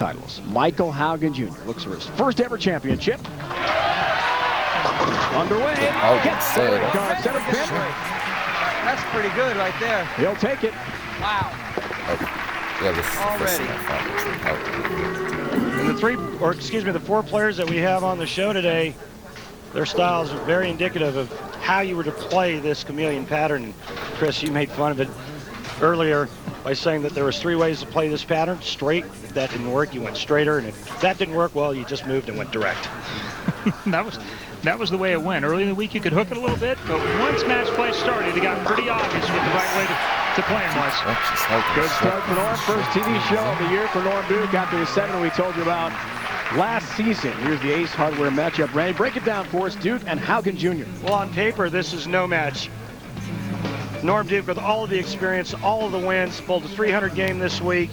titles. Michael Haugen Jr. looks for his first ever championship. Underway. Gets the red card. Center pin. That's pretty good right there. He'll take it. Wow. Yeah, this Already. And the four players that we have on the show today, their styles are very indicative of how you were to play this chameleon pattern. And Chris, you made fun of it earlier by saying that there was 3 ways to play this pattern. Straight, if that didn't work, you went straighter, and if that didn't work, well, you just moved and went direct. That was the way it went. Early in the week, you could hook it a little bit, but once match play started, it got pretty obvious what the right way to play him was. Good start for Norm. First TV show of the year for Norm Duke after the 7 we told you about last season. Here's the Ace Hardware matchup. Randy, break it down for us. Duke and Haugen Jr. Well, on paper, this is no match. Norm Duke with all of the experience, all of the wins, pulled a 300 game this week.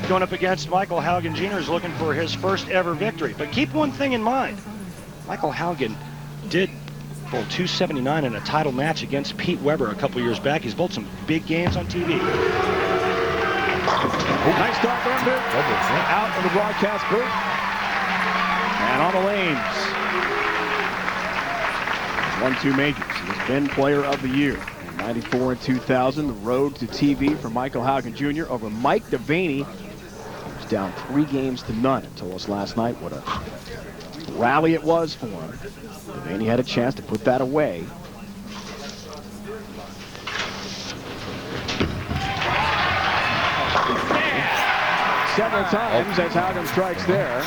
Going up against Michael Haugen Jr. is looking for his first ever victory. But keep one thing in mind. Michael Haugen did pull 279 in a title match against Pete Weber a couple years back. He's bowled some big games on TV. Nice start, Norm Duke. Out of the broadcast booth. And on the lanes. 1-2 majors. He's been player of the year. 94 and 2000, the road to TV for Michael Haugen Jr. over Mike Devaney. He was down 3 games to none. Told us last night what a rally it was for him. Devaney had a chance to put that away. Several times as Haugen strikes there.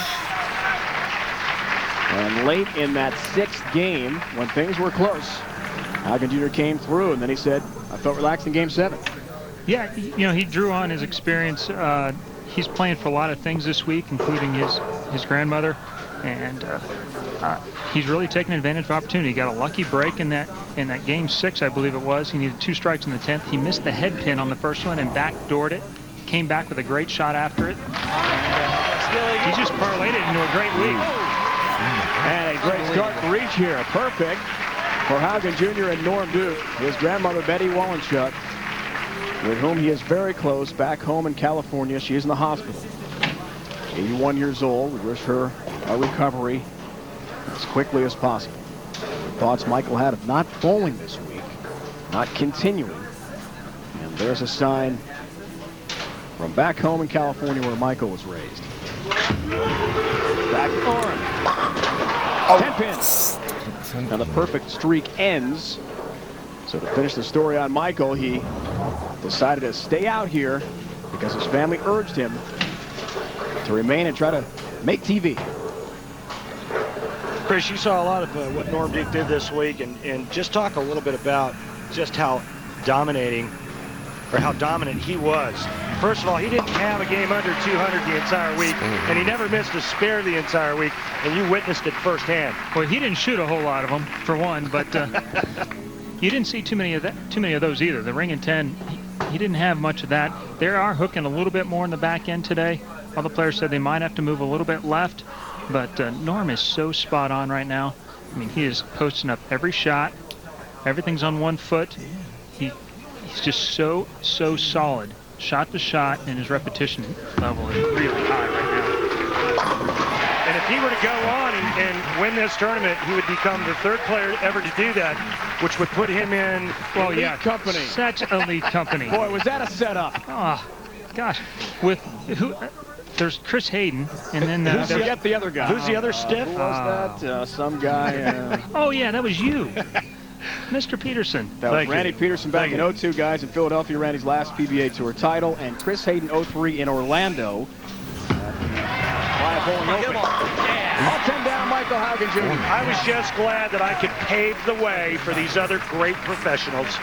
And late in that 6th game, when things were close, Haugen Jr. came through, and then he said, I felt relaxed in game 7. Yeah, you know, he drew on his experience. He's playing for a lot of things this week, including his grandmother, and he's really taken advantage of opportunity. He got a lucky break in that game 6, I believe it was. He needed 2 strikes in the 10th. He missed the head pin on the first one and backdoored it. Came back with a great shot after it. And, he just parlayed it into a great week. And a great start for each here. Perfect for Haugen Jr. and Norm Duke. His grandmother, Betty Wallenschut, with whom he is very close, back home in California. She is in the hospital. 81 years old. We wish her a recovery as quickly as possible. The thoughts Michael had of not bowling this week, not continuing. And there's a sign from back home in California where Michael was raised. Back to Norm. 10 pins. Now the perfect streak ends. So to finish the story on Michael, he decided to stay out here because his family urged him to remain and try to make TV. Chris, you saw a lot of what Norm Duke did this week, and just talk a little bit about just how dominating, or how dominant he was. First of all, he didn't have a game under 200 the entire week, and he never missed a spare the entire week, and you witnessed it firsthand. Well, he didn't shoot a whole lot of them, for one, but you didn't see too many of those either. The ring and 10, he didn't have much of that. They are hooking a little bit more in the back end today. All the players said they might have to move a little bit left, but Norm is so spot on right now. I mean, he is posting up every shot. Everything's on one foot. He's just so solid, shot to shot, and his repetition level is really high right now. And if he were to go on and win this tournament, he would become the 3rd player ever to do that, which would put him in elite company. Such elite company. Boy, was that a setup. Oh, gosh. With who? There's Chris Hayden, and then who's the other guy? Who's the other stiff? Who was that? Some guy. Oh yeah, that was you, Mr. Peterson. That was Randy Peterson back in 02, guys, in Philadelphia. Randy's last PBA Tour title, and Chris Hayden 03 in Orlando. All 10 down, Michael Haugen Jr. I was just glad that I could pave the way for these other great professionals.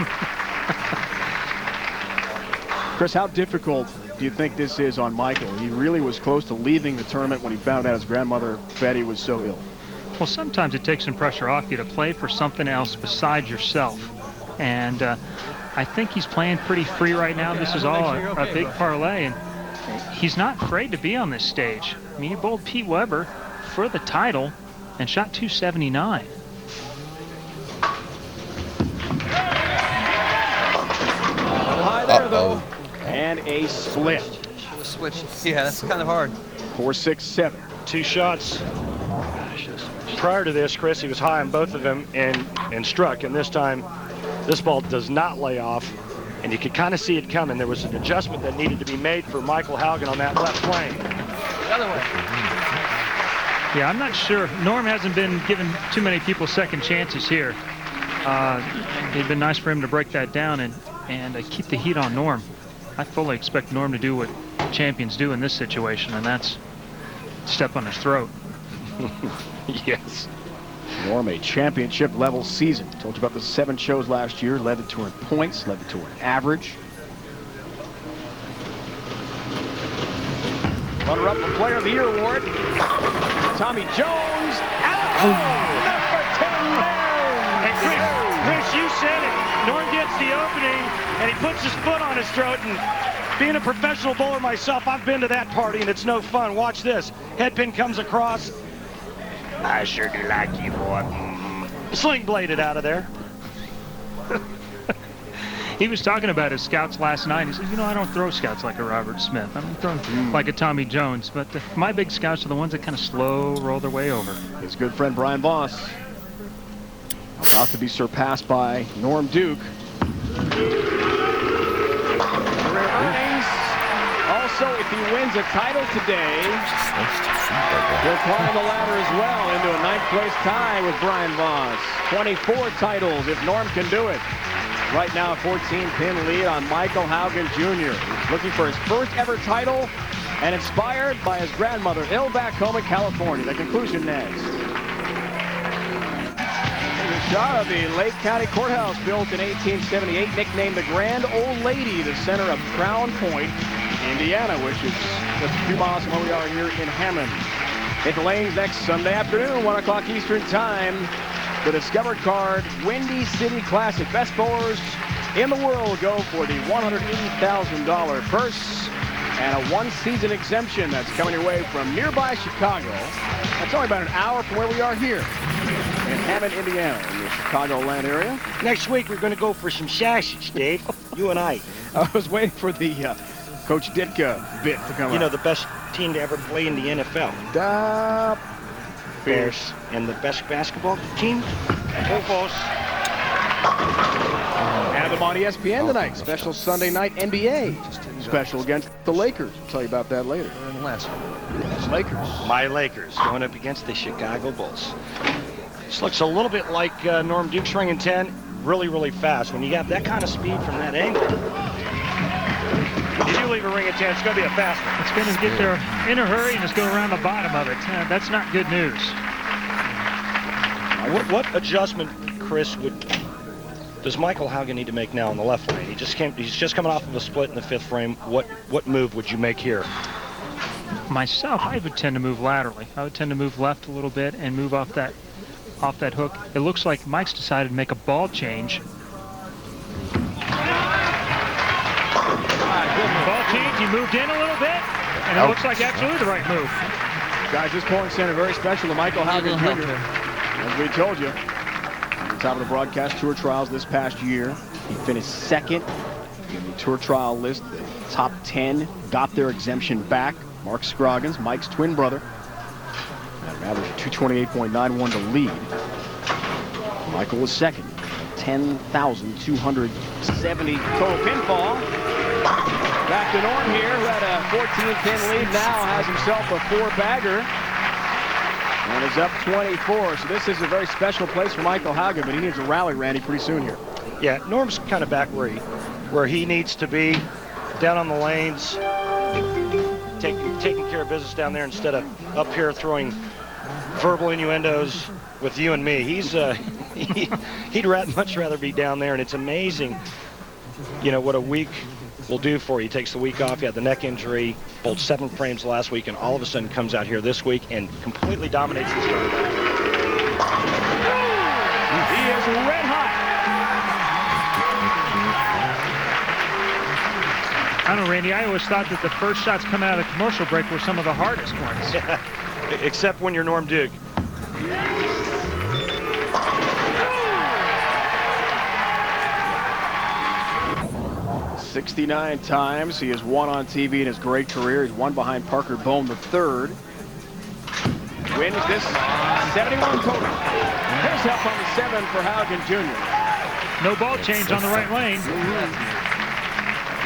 Chris, how difficult do you think this is on Michael? He really was close to leaving the tournament when he found out his grandmother, Betty, was so ill. Well, sometimes it takes some pressure off you to play for something else besides yourself. And I think he's playing pretty free right now. This is all a big parlay, and he's not afraid to be on this stage. I mean, he bowled Pete Weber for the title and shot 279. High there, though. And a split. Switch. Yeah, that's kind of hard. 4-6-7. 2 shots. Prior to this, Chris, he was high on both of them and struck. And this time, this ball does not lay off. And you could kind of see it coming. There was an adjustment that needed to be made for Michael Haugen on that left flank. The other way. Yeah, I'm not sure. Norm hasn't been giving too many people second chances here. It'd been nice for him to break that down and keep the heat on Norm. I fully expect Norm to do what champions do in this situation, and that's step on his throat. Yes. Norm, a championship level season. Told you about the 7 shows last year. Led the tour in points, led the tour in average. Runner-up for Player of the Year award. Tommy Jones. Number 10 man. And Chris, you said it. Norm gets the opening, and he puts his foot on his throat. And being a professional bowler myself, I've been to that party, and it's no fun. Watch this. Headpin comes across. I sure do like you, boy. Sling bladed out of there. He was talking about his scouts last night. He said, you know, I don't throw scouts like a Robert Smith. I'm throwing like a Tommy Jones. But my big scouts are the ones that kind of slow roll their way over. His good friend Brian Voss about to be surpassed by Norm Duke. Also, if he wins a title today, he'll climb the ladder as well into a 9th place tie with Brian Voss. 24 titles if Norm can do it. Right now, a 14-pin lead on Michael Haugen Jr. He's looking for his first ever title and inspired by his grandmother ill back home in California. The conclusion next. Here's a shot of the Lake County Courthouse, built in 1878, nicknamed the Grand Old Lady, the center of Crown Point, Indiana, which is just a few miles from where we are here in Hammond. Hit the lanes next Sunday afternoon, 1 o'clock Eastern Time. The Discover Card Windy City Classic. Best bowlers in the world go for the $180,000 purse and a 1-season exemption that's coming your way from nearby Chicago. That's only about an hour from where we are here in Hammond, Indiana, in the Chicagoland area. Next week, we're going to go for some sausage, Dave. You and I. I was waiting for the Coach Ditka bit to come out. You know, the best team to ever play in the NFL. Bears. And the best basketball team? Wolves. Have them on ESPN tonight. Special Sunday night NBA special against the Lakers. I'll tell you about that later. It's Lakers. My Lakers going up against the Chicago Bulls. This looks a little bit like Norm Duke's ring in 10. Really, really fast. When you got that kind of speed from that angle, if you leave a ring in 10, it's going to be a fast one. It's going to get there in a hurry and just go around the bottom of it. That's not good news. What adjustment, Chris, does Michael Haugen need to make now on the left lane? He's just coming off of a split in the 5th frame. What move would you make here? Myself, I would tend to move laterally. I would tend to move left a little bit and move off that hook. It looks like Mike's decided to make a ball change. Ball change, he moved in a little bit, and it looks like absolutely the right move. Guys, this polling center very special to Michael Haugen Jr. As we told you, at the top of the broadcast tour trials this past year, he finished 2nd in the tour trial list. The top 10 got their exemption back. Mark Scroggins, Mike's twin brother, at an average of 228.91 to lead. Michael was 2nd, 10,270 total pinfall. Back to Norm here, who had a 14-pin lead, now has himself a 4-bagger. And is up 24. So this is a very special place for Michael Haugen, but he needs a rally, Randy, pretty soon here. Yeah, Norm's kind of back where he needs to be, down on the lanes, taking care of business down there instead of up here throwing verbal innuendos with you and me. He'd much rather be down there, and it's amazing, you know, what a week will do for you. He takes the week off. He had the neck injury, bowled 7 frames last week, and all of a sudden comes out here this week and completely dominates this tournament. He is red hot. I don't know, Randy, I always thought that the first shots coming out of the commercial break were some of the hardest ones. Yeah, except when you're Norm Duke. 69 times he has won on TV in his great career. He's won behind Parker Bone III. Wins this 71 total. Here's help on the 7 for Haugen Jr. No ball change on the right lane.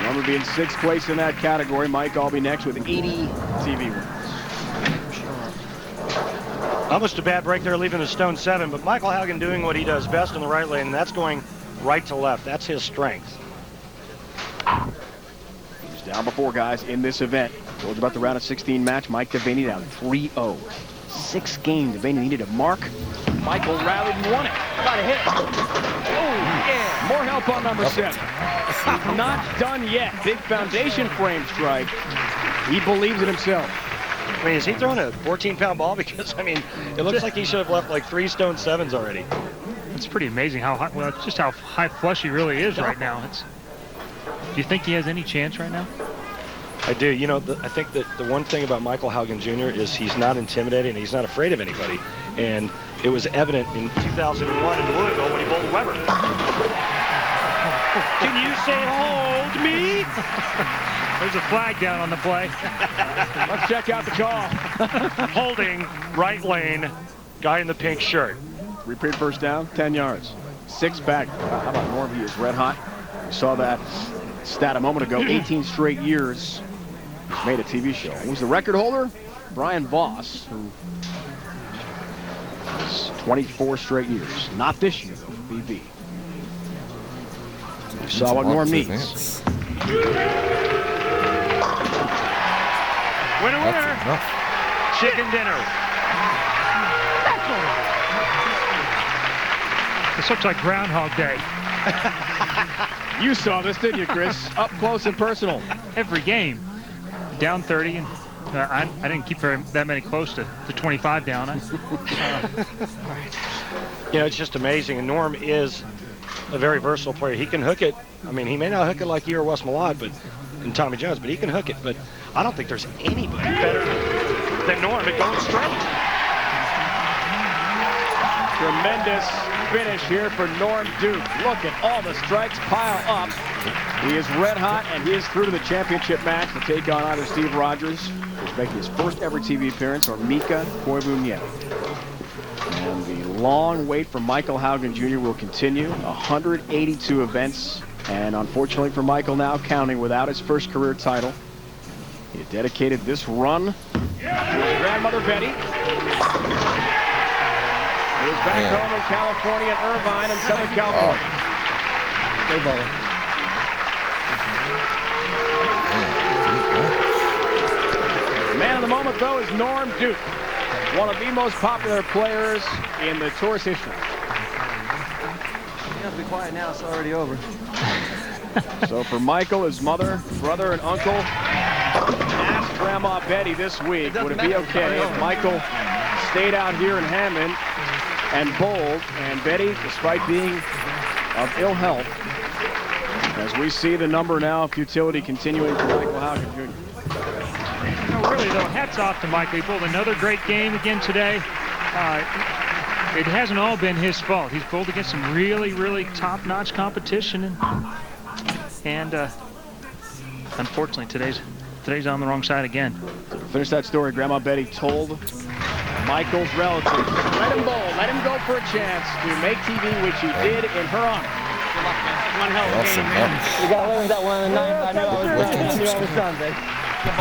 Number being 6th place in that category. Mike Albee next with 80 TV wins. Almost a bad break there, leaving the stone 7, but Michael Haugen doing what he does best in the right lane, and that's going right to left. That's his strength. He's down before, guys, in this event. Told you about the round of 16 match. Mike Devaney down 3-0. 6 games. Devaney needed a mark. Michael rallied and won it. Got a hit. Oh, yeah. More help on number 7. Not done yet. Big foundation frame strike. He believes in himself. I mean, is he throwing a 14-pound ball? Because, I mean, it looks like he should have left like 3 stone 7s already. It's pretty amazing how high, well, just how high flush he really is right now. Do you think he has any chance right now? I do. You know, I think that the one thing about Michael Haugen Jr. is he's not intimidating. He's not afraid of anybody. And it was evident in 2001 in Louisville when he bowled Weber. Can you say hold me? There's a flag down on the play. Let's check out the call. Holding, right lane, guy in the pink shirt. Repeat first down, 10 yards. 6 back. How about Norm? He is red hot. We saw that stat a moment ago. 18 straight years. He's made a TV show. Who's the record holder? Brian Voss, who is 24 straight years. Not this year, though, BB. You saw what Norm needs. Winner, winner. Chicken dinner. This looks like Groundhog Day. You saw this, didn't you, Chris? Up close and personal. Every game. Down 30, and I didn't keep that many close to 25 down. You know, it's just amazing. And Norm is a very versatile player. He can hook it. I mean, he may not hook it like you or Wes Malott, and Tommy Jones, but he can hook it. But I don't think there's anybody better than Norm at going straight. Tremendous finish here for Norm Duke. Look at all the strikes pile up. He is red hot, and he is through to the championship match to take on either Steve Rogers, who's making his first ever TV appearance, or Mika Koivuniemen. And the long wait for Michael Haugen Jr. will continue. 182 events, and unfortunately for Michael now, counting without his first career title. He dedicated this run to his grandmother, Betty. He was back home in California, at Irvine in Southern California. Good ball. Man of the moment, though, is Norm Duke, one of the most popular players in the tour's history. You have to be quiet now, it's already over. So for Michael, his mother, brother, and uncle, asked Grandma Betty this week, would it be okay if Michael stayed out here in Hammond and bowled? And Betty, despite being of ill health, as we see the number now of futility continuing for Michael Haugen Jr. No, really, though, hats off to Michael. He bowled another great game again today. It hasn't all been his fault. He's bowled against some really, really top-notch competition, and unfortunately, today's on the wrong side again. To finish that story, Grandma Betty told Michael's relatives, let him bowl, let him go for a chance to make TV, which he did in her honor. One hell of a game, man. You got to learn that one in the ninth. I knew I was done, babe.